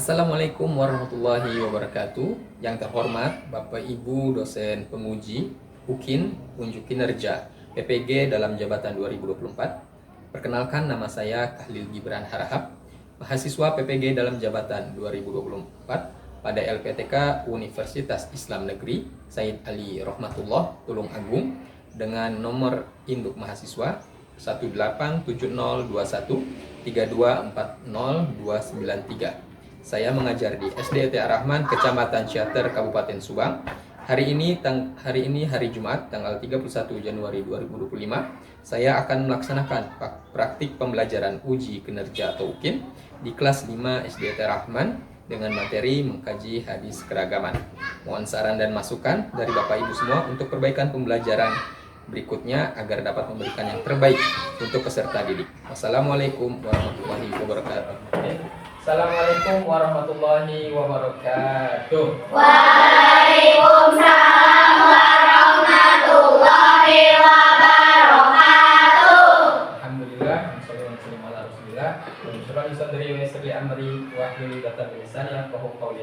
Assalamualaikum warahmatullahi wabarakatuh. Yang terhormat Bapak Ibu dosen penguji UKIN unjuk kinerja PPG dalam jabatan 2024. Perkenalkan, nama saya Khalil Gibran Harahap, mahasiswa PPG dalam jabatan 2024 pada LPTK Universitas Islam Negeri Said Ali Rahmatullah Tulung Agung dengan nomor induk mahasiswa 1802132400293. Saya mengajar di SDT Ar-Rahman, Kecamatan Ciater, Kabupaten Subang. Hari ini hari Jumat, tanggal 31 Januari 2025. Saya akan melaksanakan praktik pembelajaran uji kinerja atau UKIN di kelas 5 SDT Ar-Rahman dengan materi mengkaji hadis keragaman. Mohon saran dan masukan dari Bapak Ibu semua untuk perbaikan pembelajaran berikutnya agar dapat memberikan yang terbaik untuk peserta didik. Wassalamualaikum warahmatullahi wabarakatuh. Assalamualaikum warahmatullahi wabarakatuh. Waalaikumsalam warahmatullahi wabarakatuh. Alhamdulillah, wassalamualaikum warahmatullahi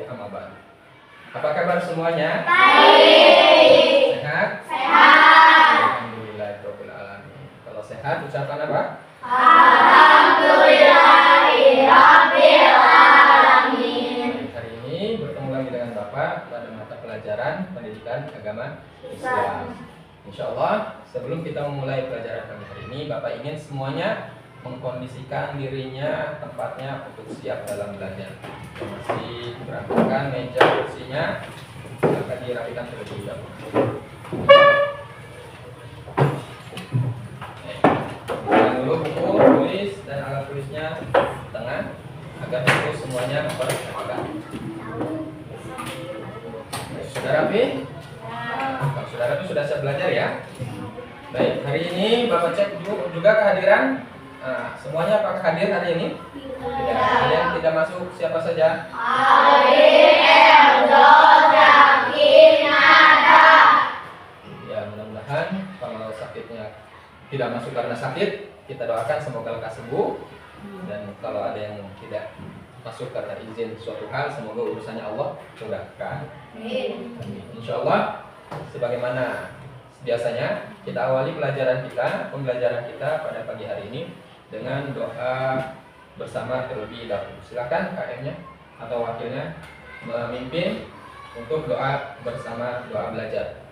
wabarakatuh. Apa kabar semuanya? Baik. Sehat? Sehat. Alhamdulillahirabbil alamin. Kalau sehat ucapkan apa? Alhamdulillahirabbil alamin. Hari ini bertemu lagi dengan Bapak pada mata pelajaran pendidikan agama Islam. Insya Allah, sebelum kita memulai pelajaran kami hari ini, Bapak ingin semuanya mengkondisikan dirinya, tempatnya untuk siap dalam belajar. Masih berantakan meja kursinya, akan dirapikan terlebih dahulu. Bukan dulu buku tulis dan alat tulisnya tengah agar buku semuanya beragam. Sudah rapi? Kalau sudah rapi, sudah siap belajar ya? Baik, hari ini Bapak cek juga kehadiran. Semuanya apakah hadir hari ini? Tidak. Ada yang tidak masuk siapa saja? Ya, mudah-mudahan kalau sakitnya tidak masuk karena sakit, kita doakan semoga lekas sembuh. Dan kalau ada yang tidak masuk karena izin suatu hal, semoga urusannya Allah mudahkan. Amin. Insya Allah, sebagaimana biasanya kita awali pembelajaran kita pada pagi hari ini dengan doa bersama terlebih dahulu. Silakan KM-nya atau wakilnya memimpin untuk doa bersama, doa belajar.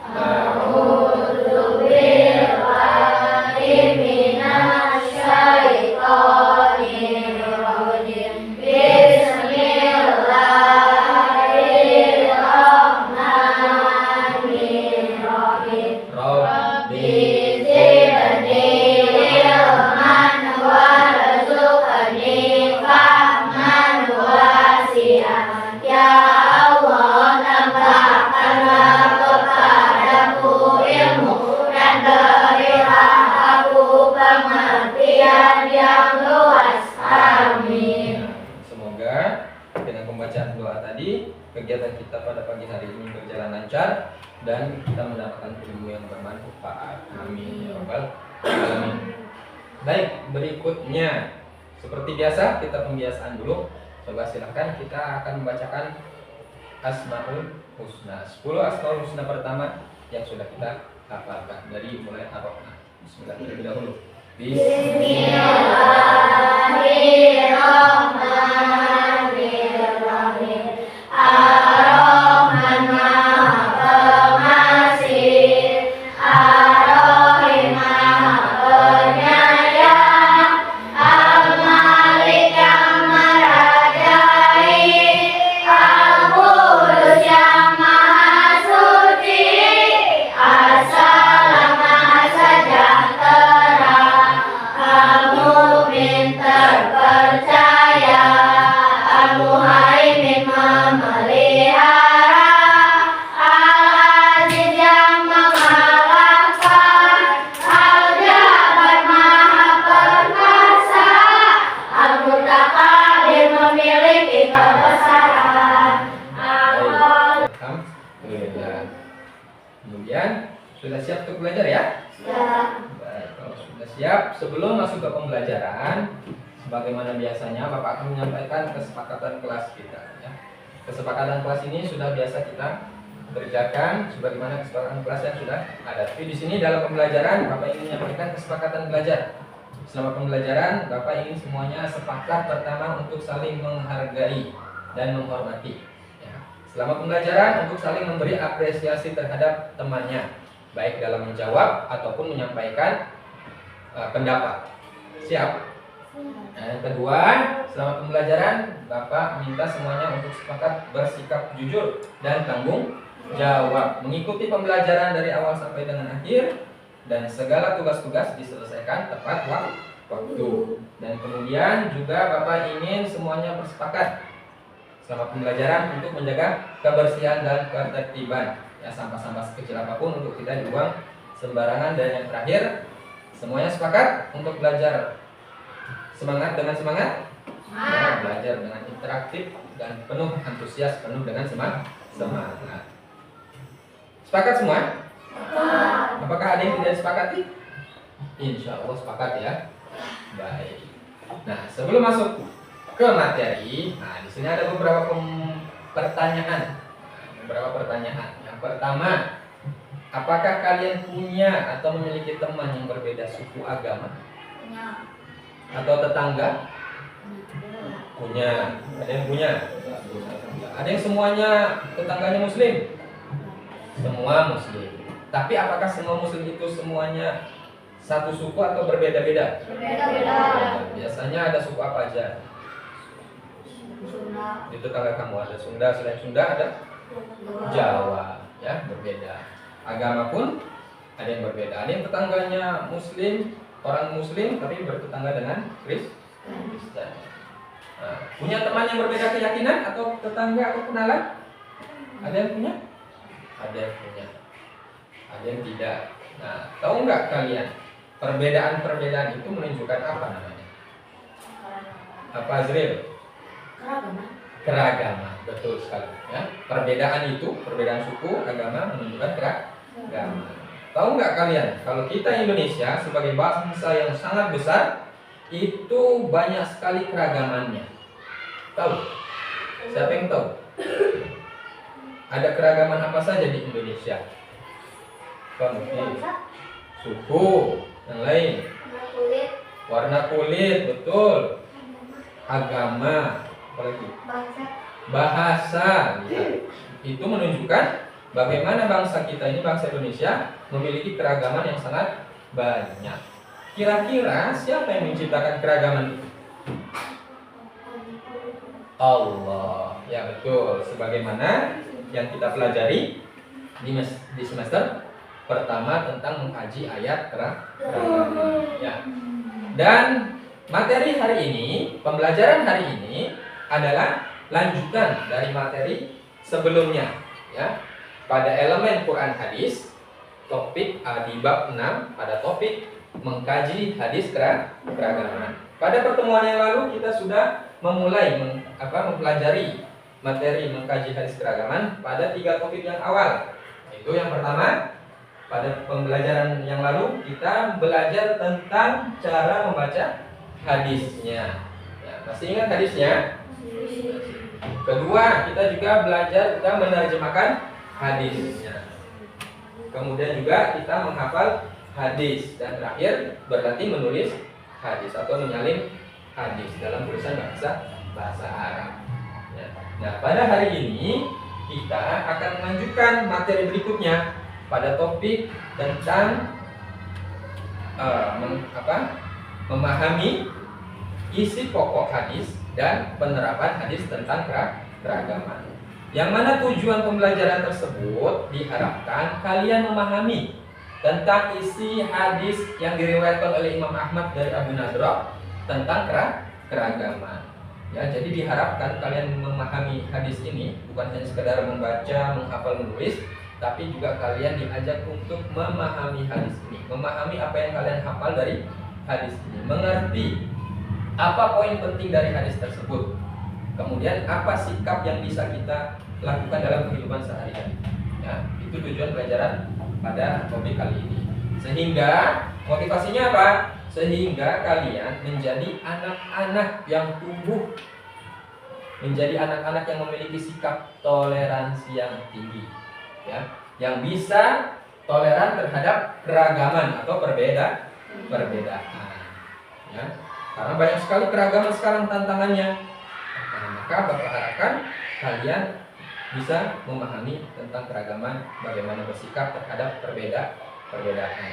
A'udzu billahi minasy syaithanir rajim. Bismillahirrahmanirrahim. Rabbi Zidni ilman warzuqni fahman wasi'an. Ya Allah, tambahkanlah kepadaku ilmu dan berilah aku pengertian yang luas. Amin. Semoga dengan pembacaan doa tadi, kegiatan kita pada pagi hari ini berjalan lancar dan kita mendapatkan ilmu yang bermanfaat. Amin ya rabbal alamin. Baik, berikutnya seperti biasa kita pembiasaan dulu. Coba silahkan, kita akan membacakan Asmaul Husna. 10 Asmaul Husna pertama yang sudah kita hafalkan dari mulai Ar-Rahman. Bismillah terlebih dahulu. Bismillahirrahmanirrahim. Ar-Rahman Maha Pengasih, Ar-Rahim Maha Penyayang, Al-Malik yang merajai, Al-Qudus yang Maha Suci, As-Salam Maha Sejahtera, Al-Mu'min terpercaya, Al-Muhaimin memelihara, Al-Aziz yang mengalahkan, Al-Jabbar Maha perkasa, Al-Mutakabbir memiliki kebesaran. Alhamdulillah. Kemudian sudah siap untuk belajar ya? Ya. Baik, kalau sudah siap, sebelum masuk ke pembelajaran, sebagaimana biasanya Bapak akan menyampaikan kesepakatan kelas kita ya. Kesepakatan kelas ini sudah biasa kita kerjakan sebagaimana kesepakatan kelas yang sudah ada. Tapi di sini dalam pembelajaran Bapak ingin menyampaikan kesepakatan belajar. Selama pembelajaran Bapak ingin semuanya sepakat pertama untuk saling menghargai dan menghormati ya. Selama pembelajaran untuk saling memberi apresiasi terhadap temannya, baik dalam menjawab ataupun menyampaikan pendapat. Siap? Nah, yang kedua, selama pembelajaran Bapak minta semuanya untuk sepakat bersikap jujur dan tanggung jawab, mengikuti pembelajaran dari awal sampai dengan akhir, dan segala tugas-tugas diselesaikan tepat waktu. Dan kemudian juga Bapak ingin semuanya bersepakat selama pembelajaran untuk menjaga kebersihan dan ketertiban ya, sampah-sampah sekecil apapun untuk tidak dibuang sembarangan. Dan yang terakhir, semuanya sepakat untuk belajar semangat dengan semangat ya, belajar dengan interaktif dan penuh antusias, penuh dengan semangat. Sepakat semua? Apakah ada yang tidak disepakati? Insya Allah sepakat ya. Baik. Nah, sebelum masuk ke materi, nah di sini ada beberapa pertanyaan. Yang pertama, apakah kalian punya atau memiliki teman yang berbeda suku, agama, atau tetangga? Punya. Ada yang punya? Ada yang semuanya tetangganya muslim? Semua muslim. Tapi apakah semua muslim itu semuanya satu suku atau berbeda-beda? Berbeda-beda. Biasanya ada suku apa aja? Di tetangga kamu ada Sunda, selain Sunda ada Jawa, ya berbeda. Agama pun ada yang berbeda. Ada yang tetangganya muslim, orang muslim tapi bertetangga dengan Kristen. Nah, punya teman yang berbeda keyakinan atau tetangga atau kenalan? Ada yang punya? Ada yang punya. Ada yang tidak. Nah, tahu nggak kalian perbedaan-perbedaan itu menunjukkan apa namanya? Apa, Azril? Keragaman. Betul sekali. Ya, perbedaan itu, perbedaan suku, agama menunjukkan keragaman. Tahu nggak kalian kalau kita Indonesia sebagai bangsa yang sangat besar itu banyak sekali keragamannya. Tahu? Siapa yang tahu? Ada keragaman apa saja di Indonesia? Mungkin suku, yang lain warna kulit, betul. Agama, apalagi bahasa. Itu menunjukkan bagaimana bangsa kita ini, bangsa Indonesia, memiliki keragaman yang sangat banyak. Kira-kira siapa yang menciptakan keragaman itu? Allah. Ya betul. Sebagaimana yang kita pelajari di semester pertama tentang mengkaji ayat keragaman. Ya. Dan materi hari ini, pembelajaran hari ini adalah lanjutan dari materi sebelumnya. Ya. Pada elemen Quran hadis, topik di bab 6 pada topik mengkaji hadis keragaman. Pada pertemuan yang lalu kita sudah memulai mempelajari materi mengkaji hadis keragaman pada 3 topik yang awal. Itu yang pertama, pada pembelajaran yang lalu kita belajar tentang cara membaca hadisnya. Ya, masih ingat hadisnya? Kedua, kita juga belajar tentang menerjemahkan hadisnya. Kemudian juga kita menghafal hadis, dan terakhir berlatih menulis hadis atau menyalin hadis dalam tulisan bahasa Arab. Ya. Nah, pada hari ini kita akan melanjutkan materi berikutnya pada topik tentang memahami isi pokok hadis dan penerapan hadis tentang keragaman. Yang mana tujuan pembelajaran tersebut diharapkan kalian memahami tentang isi hadis yang diriwayatkan oleh Imam Ahmad dari Abu Nadrah tentang keragaman. Ya, jadi diharapkan kalian memahami hadis ini bukan hanya sekedar membaca, menghafal, menulis, tapi juga kalian diajak untuk memahami hadis ini, memahami apa yang kalian hafal dari hadis ini, mengerti apa poin penting dari hadis tersebut, kemudian apa sikap yang bisa kita lakukan dalam kehidupan sehari-hari. Ya, itu tujuan pelajaran pada topik kali ini. Sehingga motivasinya apa? sehingga kalian menjadi anak-anak yang tumbuh menjadi anak-anak yang memiliki sikap toleransi yang tinggi, ya, yang bisa toleran terhadap keragaman atau perbedaan, ya, karena banyak sekali keragaman sekarang tantangannya. Nah, maka Bapak harapkan kalian bisa memahami tentang keragaman, bagaimana bersikap terhadap perbedaan.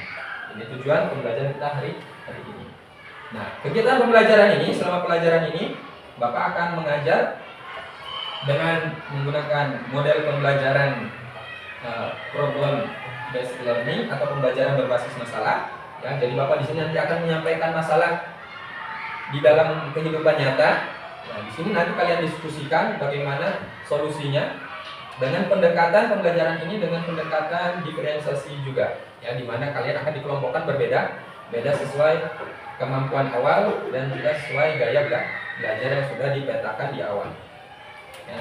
Ini tujuan pembelajaran kita hari ini. Nah, kegiatan pembelajaran ini, selama pelajaran ini, Bapak akan mengajar dengan menggunakan model pembelajaran problem based learning atau pembelajaran berbasis masalah. Ya, jadi Bapak di sini nanti akan menyampaikan masalah di dalam kehidupan nyata. Nah, di sini nanti kalian diskusikan bagaimana solusinya dengan pendekatan pembelajaran ini dengan pendekatan diferensiasi juga. Ya, di mana kalian akan dikelompokkan beda sesuai kemampuan awal dan juga sesuai gaya belajar yang sudah dipetakan di awal. Ya.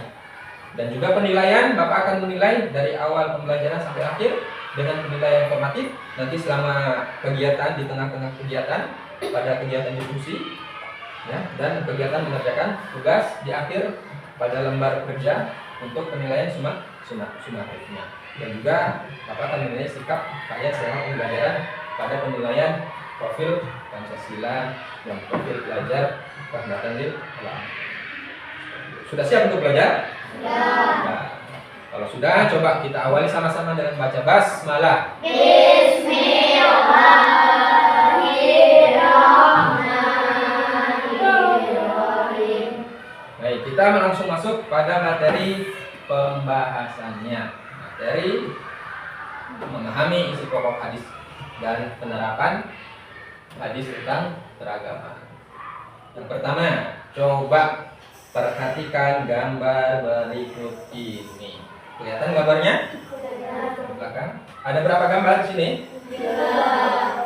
Dan juga penilaian, Bapak akan menilai dari awal pembelajaran sampai akhir dengan penilaian formatif. Nanti selama kegiatan, di tengah-tengah kegiatan, pada kegiatan diskusi, ya, dan kegiatan mengerjakan tugas di akhir pada lembar kerja untuk penilaian sumatifnya. Dan juga Bapak akan menilai sikap kalian selama pembelajaran pada penilaian profil Pancasila dan profil pelajar Rahmatan Alam. Sudah siap untuk belajar? Nah, kalau sudah, coba kita awali sama-sama dengan baca basmalah. Bismillahirrahmanirrahim. Baik, kita langsung masuk pada materi pembahasannya. Materi memahami isi pokok hadis dan penerapan hadis tentang keragaman. Yang pertama, coba perhatikan gambar berikut ini. Kelihatan gambarnya? Di belakang. Ada berapa gambar di sini?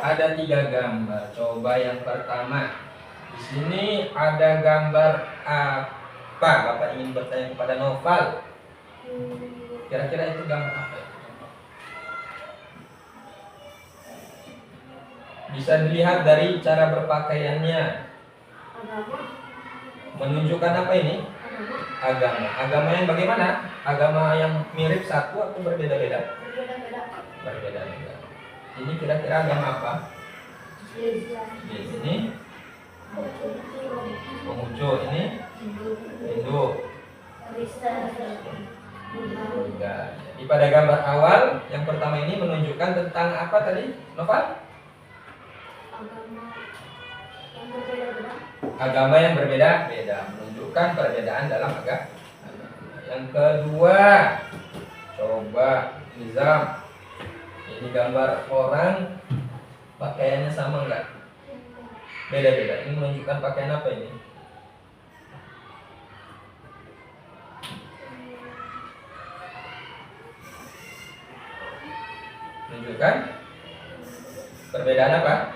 Ada 3 gambar. Coba yang pertama. Di sini ada gambar apa? Bapak ingin bertanya kepada Noval. Kira-kira itu gambar apa? Bisa dilihat dari cara berpakaiannya. Menunjukkan apa ini? Agama. Agama yang bagaimana? Agama yang mirip satu atau berbeda-beda? Berbeda-beda. Ini kira-kira agama apa? Di sini Konghucu, ini Hindu. Buddha. Jadi pada gambar awal yang pertama ini menunjukkan tentang apa tadi, Noval? Agama yang berbeda-beda, menunjukkan perbedaan dalam agama. Yang kedua, coba Nizam, ini gambar orang, pakaiannya sama enggak? Beda-beda. Ini menunjukkan pakaian apa ini? Menunjukkan perbedaan apa?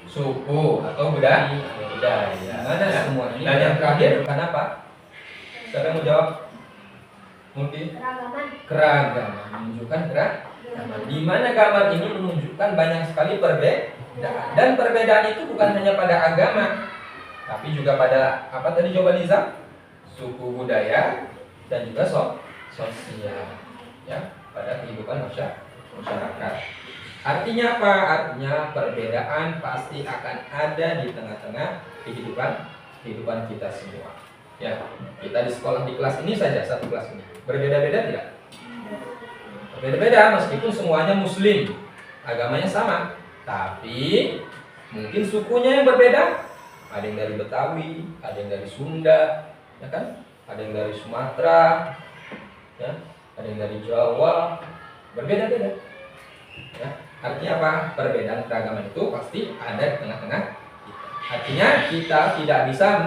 Suku atau budaya. Mana semua ini? Dan yang terakhir kenapa? Siapa yang mau jawab? Mungkin keragaman. Menunjukkan keragaman. Di mana gambar ini menunjukkan banyak sekali perbedaan. Dan perbedaan itu bukan hanya pada agama, tapi juga pada apa tadi coba Nizam? Suku, budaya, dan juga sosial. Ya, pada kehidupan masyarakat. Artinya apa? Artinya perbedaan pasti akan ada di tengah-tengah kehidupan kita semua. Ya, kita di sekolah di kelas ini saja, satu kelas ini. Berbeda-beda tidak? Berbeda-beda meskipun semuanya muslim, agamanya sama, tapi mungkin sukunya yang berbeda. Ada yang dari Betawi, ada yang dari Sunda, ya kan? Ada yang dari Sumatera, ya, ada yang dari Jawa, berbeda-beda. Ya. Artinya apa? Perbedaan keragaman itu pasti ada di tengah-tengah kita. Artinya kita tidak bisa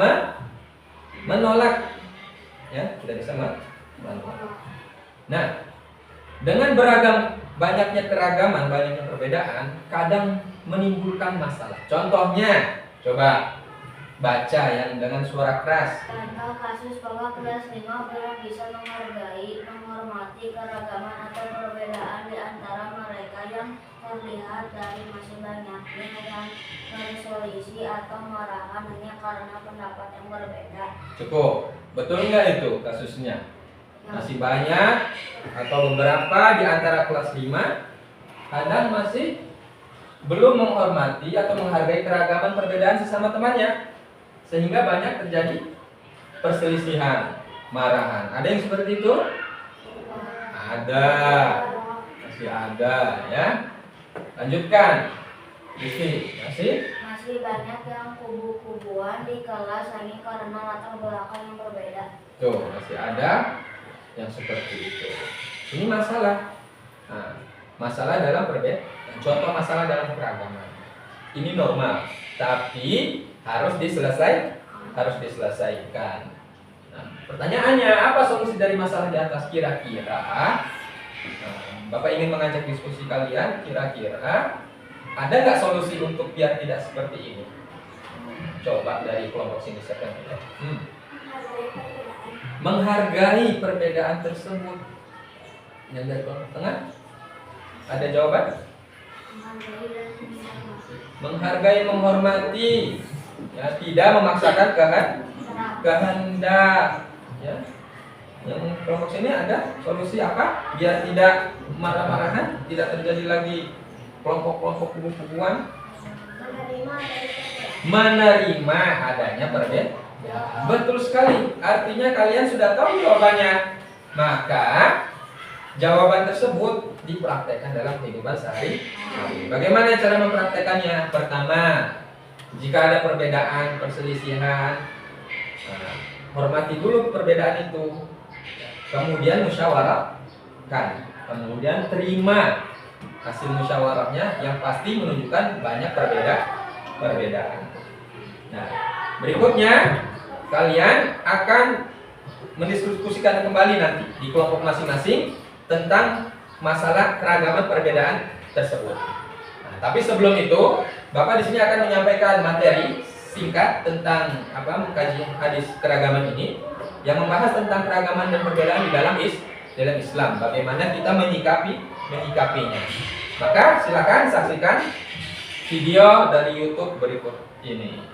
menolak, ya, tidak bisa menolak. Nah, dengan banyaknya keragaman, banyaknya perbedaan, kadang menimbulkan masalah. Contohnya, coba Baca yang dengan suara keras. Contoh kasus bahwa kelas 5 belum bisa menghargai, menghormati keragaman atau perbedaan di antara mereka yang terlihat dari masih banyaknya dan resolusi atau marahan hanya karena pendapat yang berbeda. Cukup. Betul nggak itu kasusnya? Masih banyak atau beberapa di antara kelas 5 kadang masih belum menghormati atau menghargai keragaman perbedaan sesama temannya, sehingga banyak terjadi perselisihan, marahan. Ada yang seperti itu? Ada. Masih ada ya. Lanjutkan. Masih banyak yang kubu-kubuan di kelas hanya karena latar belakang yang berbeda. Tuh, masih ada yang seperti itu. Ini masalah. Nah, masalah dalam perbedaan. Contoh masalah dalam keragaman. Ini normal, tapi harus diselesaikan. Nah, pertanyaannya, apa solusi dari masalah di atas? Kira-kira Bapak ingin mengajak diskusi kalian, kira-kira ada nggak solusi untuk biar tidak seperti ini? Coba dari kelompok sini siapa yang punya? Menghargai perbedaan tersebut. Yang dari kelompok tengah ada jawaban? Menghargai, menghormati, ya, tidak memaksakan kehendak. Ya. Yang kelompok sini ada solusi apa? Biar tidak marah-marahan, tidak terjadi lagi kelompok-kelompok kubu-kubuan. Menerima adanya perbedaan. Betul sekali. Artinya kalian sudah tahu jawabannya. Maka jawaban tersebut dipraktekkan dalam kehidupan sehari-hari. Bagaimana cara mempraktekannya? Pertama, jika ada perbedaan, perselisihan, hormati dulu perbedaan itu. Kemudian musyawarahkan. Kemudian terima hasil musyawarahnya yang pasti menunjukkan banyak perbedaan. Nah, berikutnya kalian akan mendiskusikan kembali nanti di kelompok masing-masing tentang masalah keragaman perbedaan tersebut. Nah, tapi sebelum itu, Bapak di sini akan menyampaikan materi singkat tentang mengkaji hadis keragaman ini yang membahas tentang keragaman dan perbedaan di dalam Islam. Bagaimana kita menyikapinya. Maka silakan saksikan video dari YouTube berikut ini.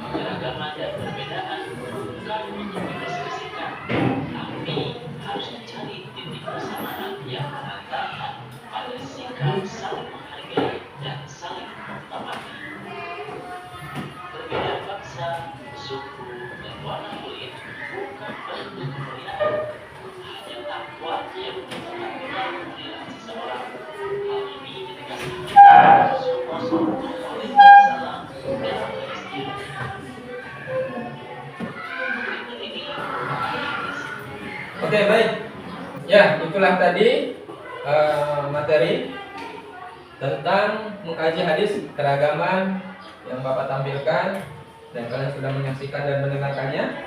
Keragaman dan perbedaan bukan untuk diperselisihkan, tapi harus mencari titik persamaan yang mengantarkan pada sikap saling menghargai dan saling menghormati. Perbedaan bangsa, suku, dan warna kulit bukan bentuk kemuliaan, hanya takwa yang menyebabkan kemuliaan seseorang. Hal ini ditegaskan Rasulullah SAW dalam Oke, baik. Ya, itulah tadi materi tentang mengkaji hadis keragaman yang Bapak tampilkan dan kalian sudah menyaksikan dan mendengarkannya.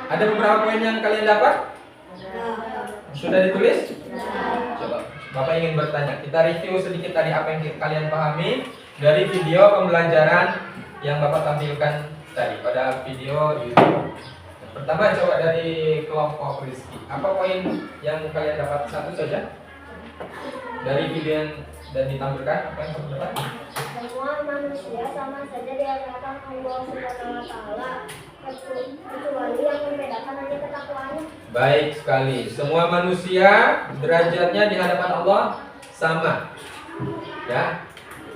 Ada beberapa poin yang kalian dapat? Sudah ditulis? Coba, Bapak ingin bertanya. Kita review sedikit tadi apa yang kalian pahami dari video pembelajaran yang Bapak tampilkan tadi pada video YouTube. Pertama, coba dari kelompok Rizky. Apa poin yang kalian dapat? Satu saja dari video yang dan ditampilkan. Apa yang kamu dapat? Semua manusia sama saja di hadapan Allah Subhanahu wa taala, kecuali yang membedakan hanya ketakwaannya. Baik sekali. Semua manusia derajatnya di hadapan Allah sama. Ya.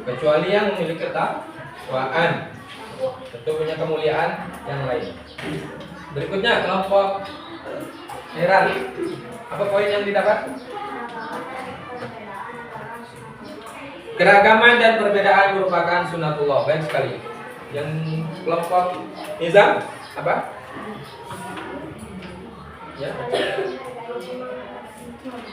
Kecuali yang memiliki ketakwaan. Tentu punya kemuliaan yang lain. Berikutnya kelompok Heran. Apa poin yang didapat? Keragaman dan perbedaan merupakan sunatullah. Baik sekali. Yang kelompok Nizam apa? Ya.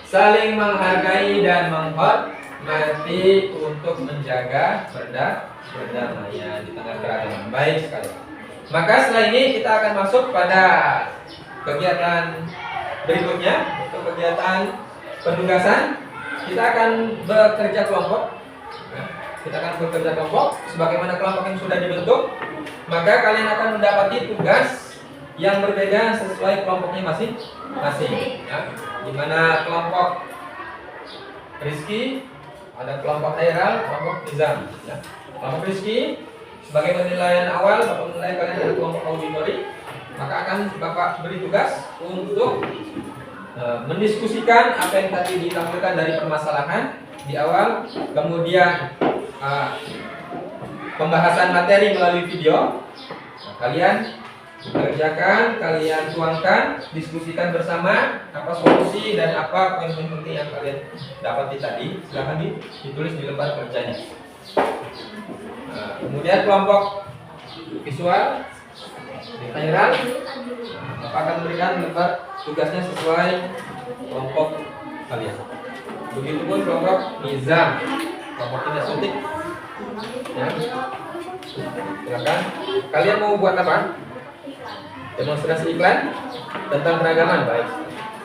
Saling menghargai dan menghormati untuk menjaga perdamaian di tengah keragaman. Baik sekali. Maka setelah ini kita akan masuk pada kegiatan berikutnya, untuk kegiatan penugasan. Kita akan bekerja kelompok. Kita akan bekerja kelompok. Sebagaimana kelompok yang sudah dibentuk, maka kalian akan mendapati tugas yang berbeda sesuai kelompoknya masing-masing. Ya. Di mana kelompok Rizky, ada kelompok Airal, kelompok Nizam. Ya. Kelompok Rizky, sebagai penilaian awal, Bapak menilai kalian dari kelompok auditori, maka akan Bapak beri tugas untuk mendiskusikan apa yang tadi ditampilkan dari permasalahan di awal, kemudian pembahasan materi melalui video. Nah, kalian kerjakan, kalian tuangkan, diskusikan bersama apa solusi dan apa poin-poin penting yang kalian dapati tadi. Silahkan ditulis di lembar kerjanya. Nah, kemudian kelompok visual Airal, Bapak akan memberikan lembar tugasnya sesuai kelompok kalian. Begitupun kelompok Nizam, kelompok kinestetik. Ya. Silakan. Kalian mau buat apa? Demonstrasi iklan tentang keragaman. Baik.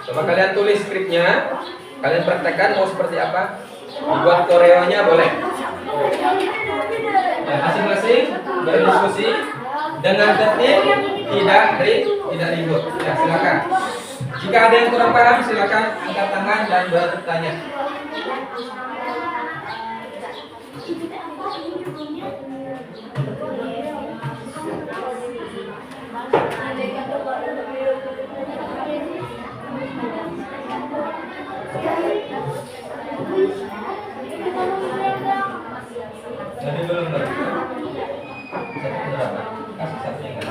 Coba kalian tulis skripnya. Kalian praktekkan mau seperti apa? Dibuat koreonya boleh. Ya, masing-masing berdiskusi dengan tertib, tidak ribut. Ya, silakan. Jika ada yang kurang paham, silakan angkat tangan dan bertanya. Jadi belum satu berapa? Kasih satunya kan?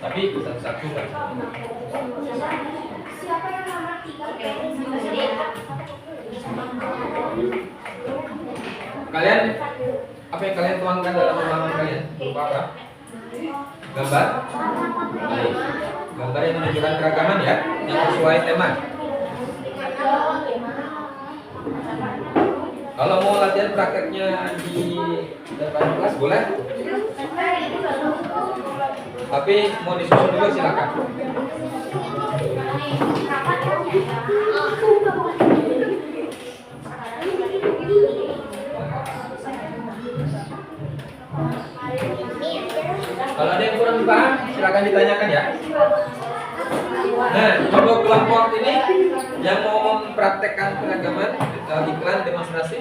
Tapi satu-satu kan. Siapa yang nomor 3? Kalian apa yang kalian tuangkan dalam pemahaman kalian? Berupa apa? Gambar? Baik. Gambar yang menunjukkan keragaman ya, yang sesuai tema. Kalau mau latihan prakteknya di depan kelas boleh. Tapi mau disusun dulu silakan. Kalau ada yang kurang paham, silakan ditanyakan ya. Nah, untuk kelompok ini yang mau mempraktekkan keragaman iklan demonstrasi,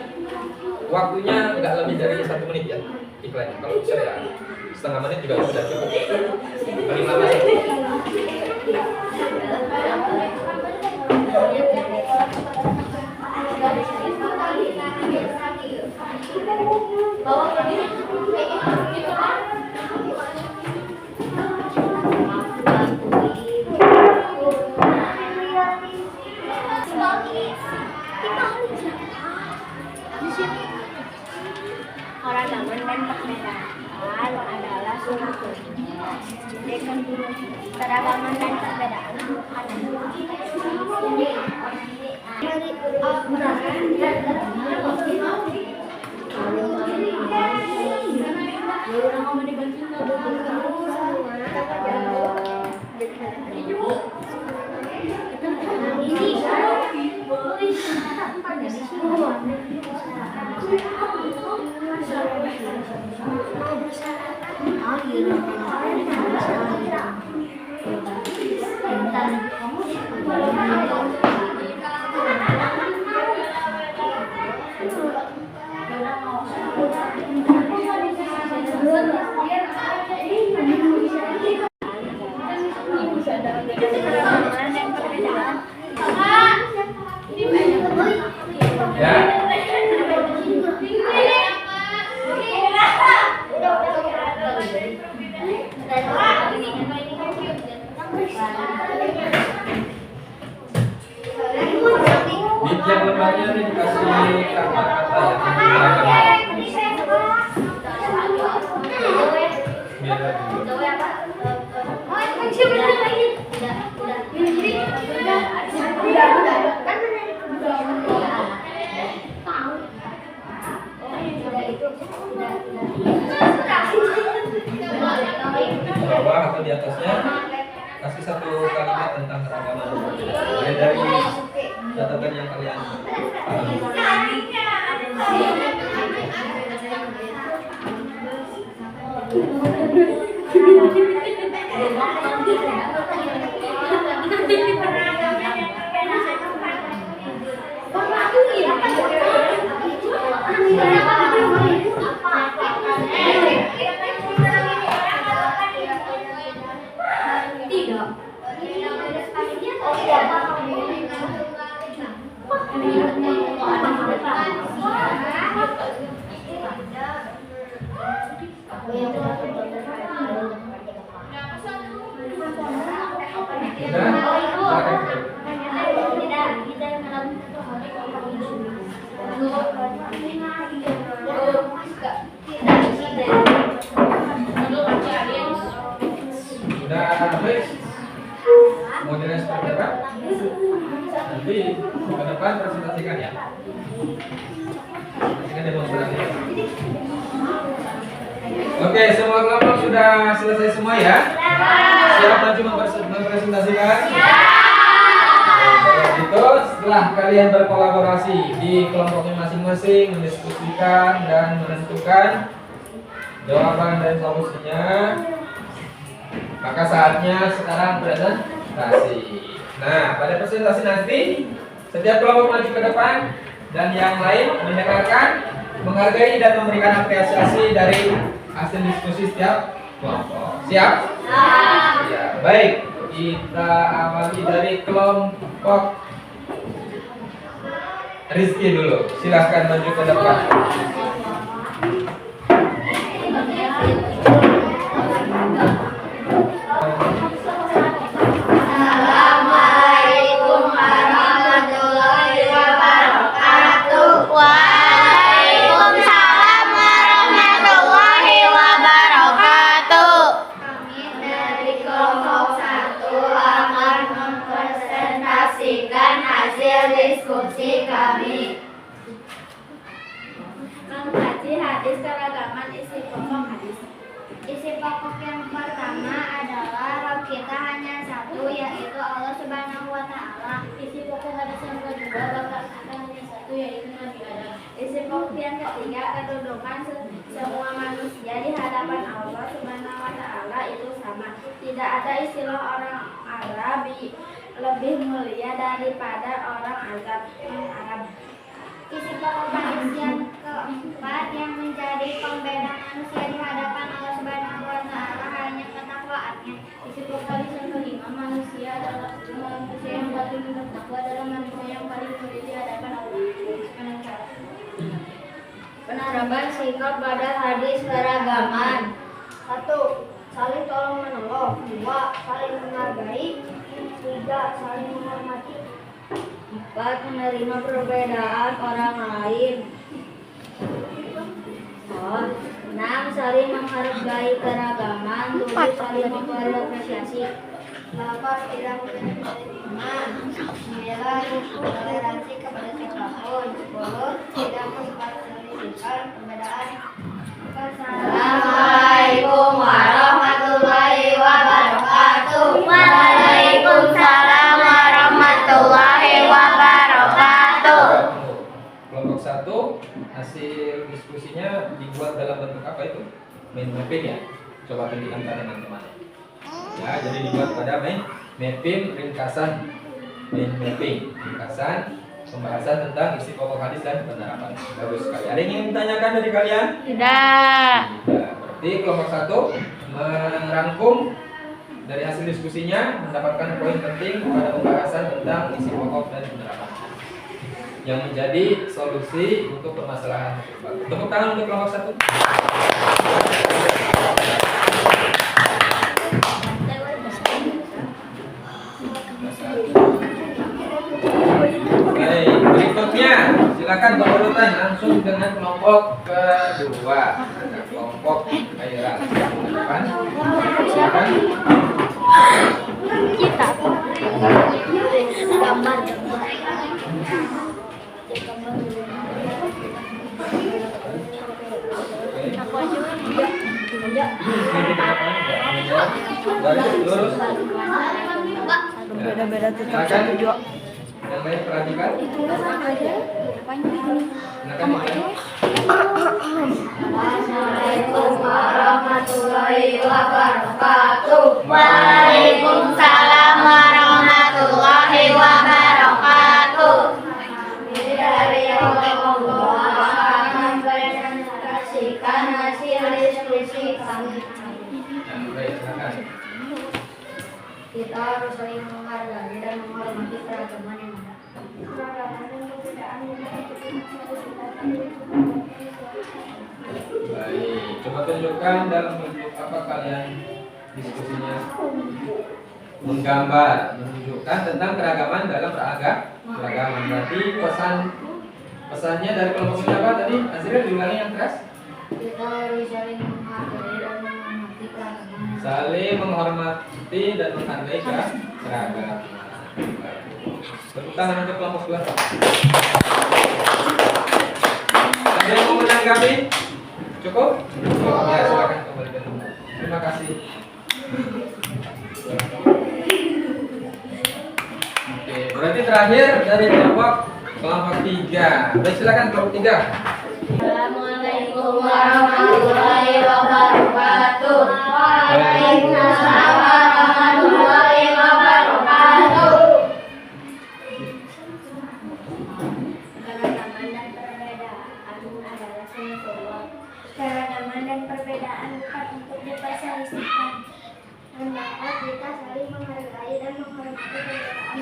waktunya nggak lebih dari 1 menit ya iklannya. Kalau bisa ya setengah menit juga sudah cukup. Paling lama 1 menit. Keragaman dan perbedaan adalah suatu. Keragaman dan perbedaan Ya. Setiap lembarnya ini dikasih kata-kata yang beragam. Biar di bawah atau di atasnya kasih satu kalimat tentang keragaman. Mulai dari catatan yang kalian pahami. Sudah habis? Modelnya seperti apa? Nanti ke depan presentasikan ya. Presentasikan demonstrasi. Oke, semua kelompok sudah selesai semua ya? Siap maju mempresentasikan? Kalau gitu, setelah kalian berkolaborasi di kelompoknya masing-masing, mendiskusikan dan menentukan jawaban dan solusinya, maka saatnya sekarang presentasi. Nah, pada presentasi nanti setiap kelompok maju ke depan dan yang lain mendengarkan, menghargai dan memberikan apresiasi dari hasil diskusi setiap kelompok. Siap? Ya, baik. Kita awali dari kelompok Rizky dulu. Silahkan maju ke depan. Assalamualaikum warahmatullahi wabarakatuh. Waalaikumsalam warahmatullahi wabarakatuh. Kami dari kelompok 1 akan mempresentasikan hasil diskusi kami. Mengkaji hadis keragaman isi pokok hadis. Isi pokok yang pertama adalah kita hanya satu, yaitu Allah Subhanahu wa Ta'ala. Isi pokok hadis yang kedua bahwa kita hanya satu, yaitu Nabi Adam. Isi pokok yang ketiga, kedudukan semua manusia di hadapan Allah Subhanahu wa Ta'ala itu sama. Tidak ada istilah orang Arab lebih mulia daripada orang Arab. Isi pokok hadis yang keempat yang menjadi pembeda manusia di hadapan Allah Subhanahu wa Ta'ala hanya ketakwaannya. Isi pokok hadis yang kelima, manusia yang paling bertakwa adalah manusia yang paling mulia di hadapan Allah Subhanahu wa Ta'ala. Penerapan sikap pada hadis keragaman. 1. Saling tolong menolong. 2. Saling menghargai. 3. Saling menghormati. 4. Menerima perbedaan orang lain. 6. Saling menghargai keragaman. 7. Saling memberi apresiasi. 8. Tidak menerima. 9. Toleransi kepada siapapun. 10. Tidak memperselisihkan perbedaan. Assalamualaikum warahmatullahi wabarakatuh. Waalaikumsalam warahmatullahi wabarakatuh. Kelompok 1 hasil diskusinya dibuat dalam bentuk apa itu? Mind mapping ya. Coba tunjukkan pada teman-teman. Ya, jadi dibuat pada mind mapping ringkasan mind mapping ringkasan pembahasan tentang isi pokok hadis dan penerapan. Bagus sekali. Ada yang ingin ditanyakan dari kalian? Tidak. Tidak. Berarti kelompok 1 merangkum dari hasil diskusinya, mendapatkan poin penting pada pembahasan tentang isi pokok dan penerapan yang menjadi solusi untuk permasalahan tersebut. Tepuk tangan untuk kelompok 1. Baik, berikut Silakan berurutan langsung dengan kelompok kedua. Kelompok Khairah. Depan. Silakan. Gambar. Garis lurus. Beda-beda tetap Silakan. satu juga. Yang baik perhatikan. Silakan. Assalamualaikum warahmatullahi wabarakatuh. Waalaikumsalam warahmatullahi wabarakatuh. Dari Allah akan presentasikan hasil diskusi kami. Yang baik silakan. Kita harus saling menghargai dan menghormati keragaman yang ada. Baik, coba tunjukkan dalam bentuk apa kalian diskusinya. Menggambar, menunjukkan tentang keragaman dalam beragaman. Berarti pesannya dari kelompok siapa tadi? Azril diulangi yang keras. Kita harus saling menghargai dan menghormati keragaman. Saling menghormati dan menghargai keragaman. Tepuk tangan untuk kelompok dua. Ada yang mau menanggapi? Cukup? Ya, silakan kembalikan. Terima kasih. Oke, berarti terakhir dari kelompok tiga. Baik, silakan kelompok tiga. Assalamualaikum warahmatullahi wabarakatuh. Waalaikumsalam warahmatullahi wabarakatuh. Keragaman dan perbedaan bukan untuk diperselisihkan. Hendaknya kita saling menghargai dan menghormati perbedaan.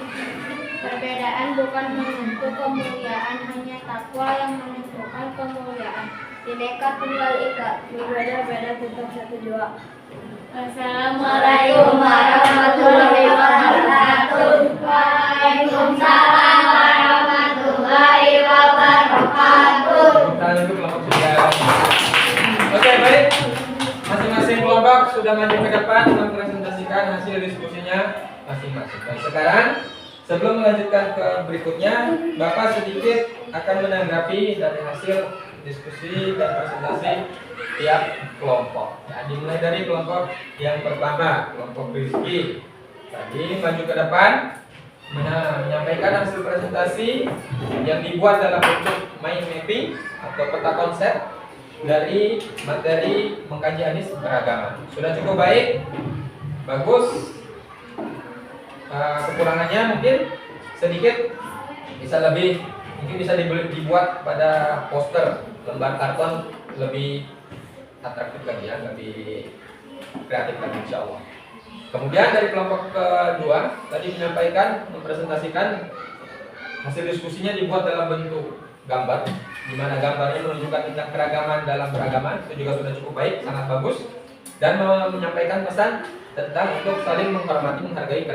Perbedaan bukan menentu kemuliaan, hanya takwa yang menentukan kemuliaan. Bineka Tunggal Ika, berbeda-beda tetap satu jua. Assalamualaikum warahmatullahi wabarakatuh. Waalaikumsalam warahmatullahi wabarakatuh. Tepuk tangan untuk kelompok tiga. Oke, baik. Masing-masing kelompok sudah maju ke depan mempresentasikan hasil diskusinya masing-masing. Baik, sekarang sebelum melanjutkan ke berikutnya, Bapak sedikit akan menanggapi dari hasil diskusi dan presentasi tiap kelompok. Ya, dimulai dari kelompok yang pertama, kelompok Rizky. Tadi maju ke depan menyampaikan hasil presentasi yang dibuat dalam bentuk mind mapping atau peta konsep dari materi mengkaji hadis beragama. Sudah cukup baik? Bagus. Kekurangannya mungkin sedikit mungkin bisa dibuat pada poster, lembar karton lebih atraktif lagi ya, lebih kreatif lagi insya Allah. Kemudian dari kelompok kedua tadi mempresentasikan hasil diskusinya dibuat dalam bentuk gambar, di mana gambarnya menunjukkan tentang keragaman dalam beragama. Itu juga sudah cukup baik, sangat bagus, dan menyampaikan pesan tentang untuk saling menghormati, menghargai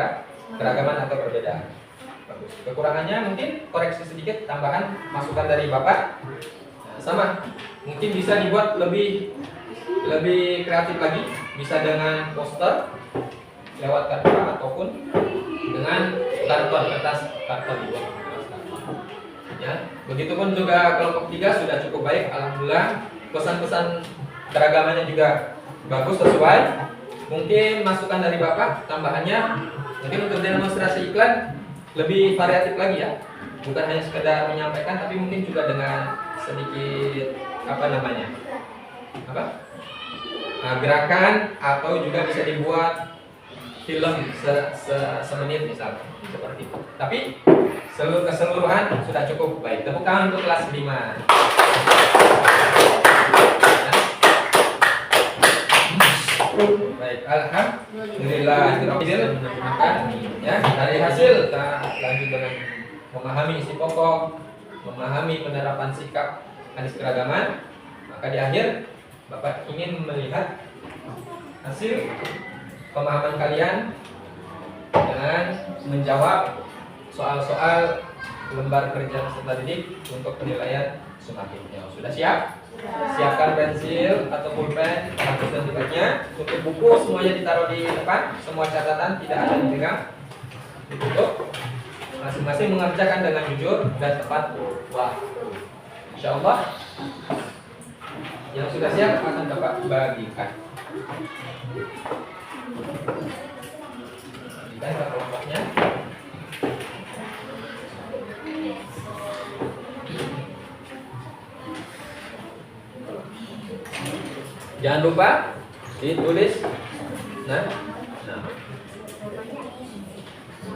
keragaman atau perbedaan. Bagus. Kekurangannya mungkin koreksi sedikit, tambahan masukan dari Bapak. Nah, sama, mungkin bisa dibuat lebih kreatif lagi, bisa dengan poster lewat kartu ataupun dengan kertas karton dibuat. Ya, begitupun juga kelompok 3 sudah cukup baik, alhamdulillah. Pesan-pesan keragamannya juga bagus, sesuai. Mungkin masukan dari Bapak tambahannya mungkin untuk demonstrasi iklan lebih variatif lagi ya, bukan hanya sekedar menyampaikan tapi mungkin juga dengan sedikit gerakan, atau juga bisa dibuat film semenit misalnya seperti itu. Tapi keseluruhan sudah cukup baik. Tepuk tangan untuk kelas 5. Baik, alhamdulillah. Ya, dari hasil kita lanjut dengan memahami isi pokok, memahami penerapan sikap hadis keragaman. Maka di akhir Bapak ingin melihat hasil pemahaman kalian dengan menjawab soal-soal lembar kerja peserta didik untuk penilaian sumatifnya. Sudah siap? Siapkan pensil atau pulpen, hapus dan tiketnya. Untuk buku semuanya ditaruh di depan, semua catatan tidak ada dipegang, ditutup. Masing-masing mengerjakan dengan jujur dan tepat waktu. Insya Allah yang sudah siap akan dapat bagikan. Bagikan ke kelompoknya. Jangan lupa ditulis. Nah,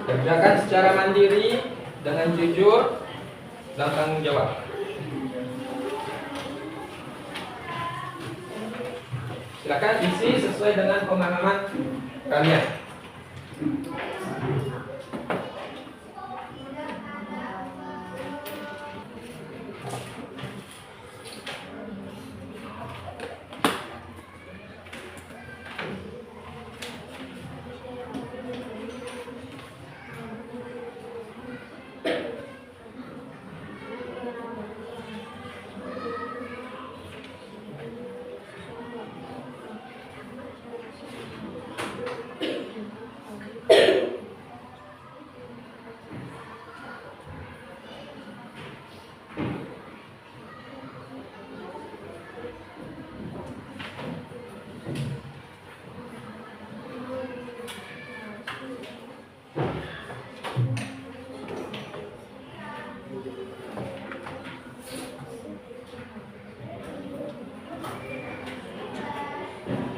kerjakan secara mandiri dengan jujur dan tanggung jawab. Silakan isi sesuai dengan pemahaman kalian.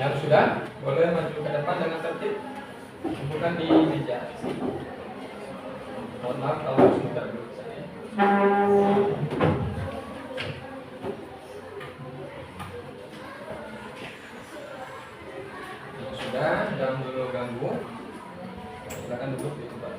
Yang sudah boleh maju ke depan dengan tertib, bukan di meja. Mohon maaf kalau sebentar dulu saya. Yang sudah, jangan dulu ganggu. Silakan duduk di tempat.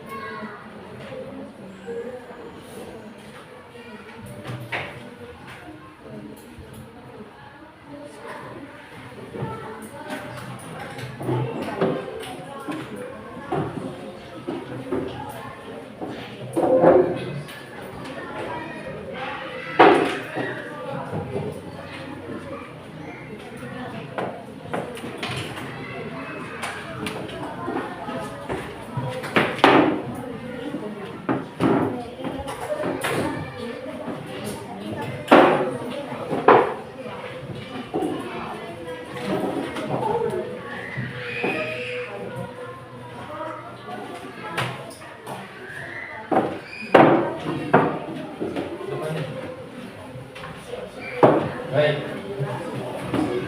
Baik,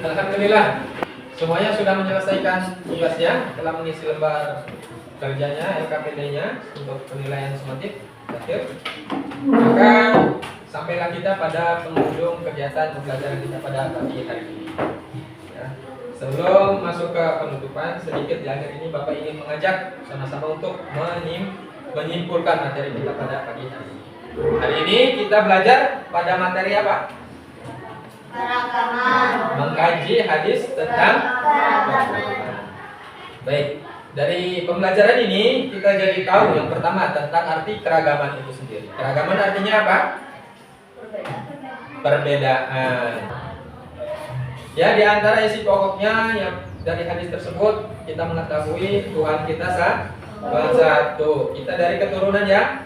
alhamdulillah semuanya sudah menyelesaikan tugasnya, telah mengisi lembar kerjanya, LKPD-nya untuk penilaian sumatif akhir. Maka sampailah kita pada penghujung kegiatan pembelajaran kita pada pagi hari ini. Ya. Sebelum masuk ke penutupan, sedikit di akhir ini Bapak ingin mengajak sama-sama untuk menyimpulkan materi kita pada pagi hari ini. Hari ini kita belajar pada materi apa? Keragaman. Mengkaji hadis tentang keragaman. Baik, dari pembelajaran ini kita jadi tahu yang pertama tentang arti keragaman itu sendiri. Keragaman artinya apa? Perbedaan. Ya, di antara isi pokoknya yang dari hadis tersebut kita mengetahui Tuhan kita satu. Kita dari keturunan yang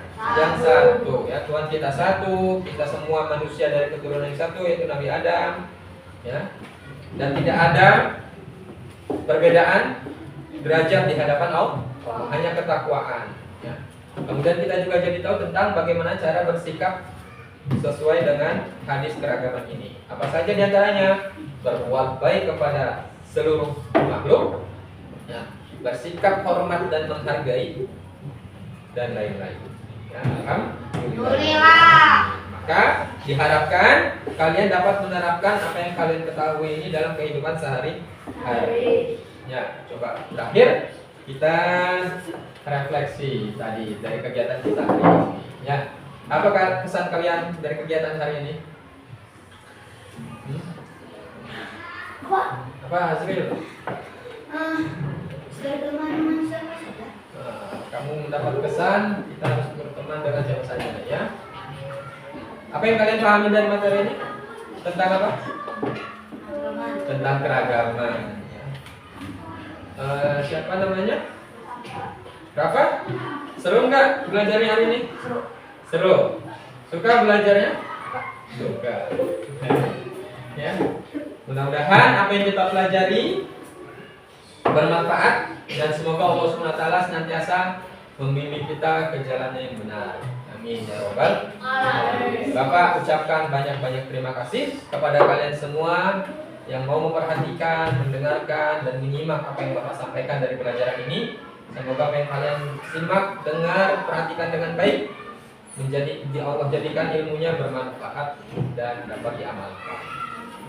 satu, ya. Tuhan kita satu, kita semua manusia dari keturunan yang satu, yaitu Nabi Adam, ya. Dan tidak ada perbedaan derajat di hadapan Allah, hanya ketakwaan, ya. Kemudian kita juga jadi tahu tentang bagaimana cara bersikap sesuai dengan hadis keragaman ini. Apa saja di antaranya? Berbuat baik kepada seluruh makhluk, ya. Bersikap hormat dan menghargai, dan lain-lain. Ya, alhamdulillah. Maka diharapkan kalian dapat menerapkan apa yang kalian ketahui ini dalam kehidupan sehari-hari. Ya, coba terakhir kita refleksi tadi dari kegiatan kita hari ini. Ya, apa kesan kalian dari kegiatan hari ini? Apa hasil? Sudah teman-teman saya. kamu mendapat kesan kita harus berteman dengan siapa saja ya. Apa yang kalian pahami dari materi ini? Tentang apa? Tentang keragaman ya. Siapa namanya? Rafa? Seru nggak belajarnya hari ini? Seru. Suka belajarnya? Suka. Ya. Mudah-mudahan apa yang kita pelajari bermanfaat dan semoga Allah SWT senantiasa membimbing kita ke jalan yang benar. Amin ya robbal alamin. Bapak ucapkan banyak-banyak terima kasih kepada kalian semua yang mau memperhatikan, mendengarkan dan menyimak apa yang Bapak sampaikan dari pelajaran ini. Semoga apa yang kalian simak, dengar, perhatikan dengan baik menjadi Allah jadikan ilmunya bermanfaat dan dapat diamalkan.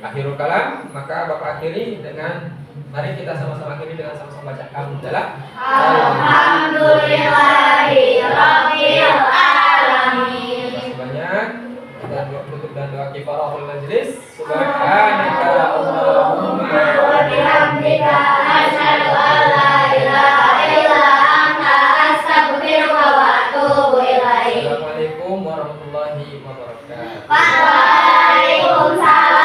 Akhirul kalam, maka Bapak akhiri dengan mari kita sama-sama akhiri dengan sama-sama baca alhamdulillah. Alhamdulillahi rabbil alamin. Terima kasih banyak. Dan doa tutup dan doa kifarahul majlis. Subhanaka Allahumma Wa bihamdika asyhadu an la ilaha illa anta astaghfiruka wa atubu ilaik. Assalamualaikum warahmatullahi wabarakatuh. Waalaikumsalam.